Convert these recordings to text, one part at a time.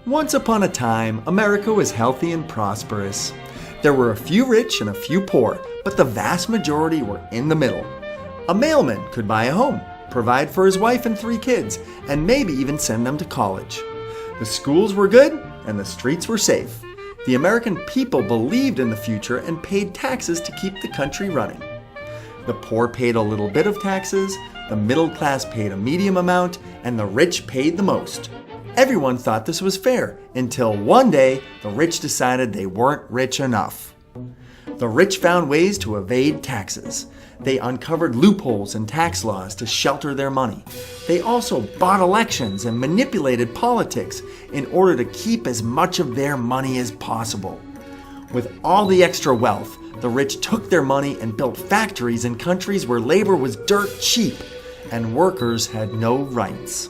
Once upon a time, America was healthy and prosperous. There were a few rich and a few poor, but the vast majority were in the middle. A mailman could buy a home, provide for his wife and 3 kids, and maybe even send them to college. The schools were good and the streets were safe. The American people believed in the future and paid taxes to keep the country running. The poor paid a little bit of taxes, the middle class paid a medium amount, and the rich paid the most. Everyone thought this was fair until one day the rich decided they weren't rich enough. The rich found ways to evade taxes. They uncovered loopholes in tax laws to shelter their money. They also bought elections and manipulated politics in order to keep as much of their money as possible. With all the extra wealth, the rich took their money and built factories in countries where labor was dirt cheap and workers had no rights.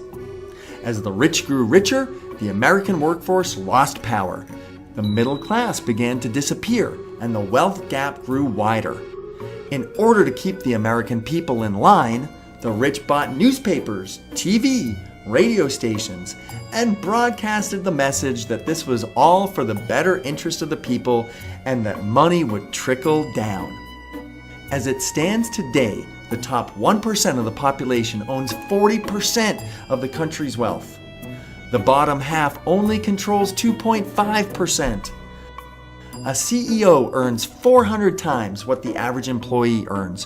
As the rich grew richer, the American workforce lost power. The middle class began to disappear and the wealth gap grew wider. In order to keep the American people in line, the rich bought newspapers, TV, radio stations, and broadcasted the message that this was all for the better interest of the people and that money would trickle down. As it stands today, the top 1% of the population owns 40% of the country's wealth. The bottom half only controls 2.5%. A CEO earns 400 times what the average employee earns,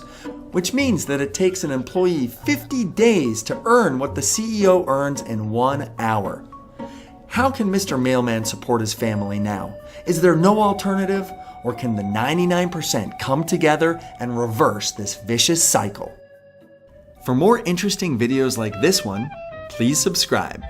which means that it takes an employee 50 days to earn what the CEO earns in 1 hour. How can Mr. Mailman support his family now? Is there no alternative? Or can the 99% come together and reverse this vicious cycle? For more interesting videos like this one, please subscribe.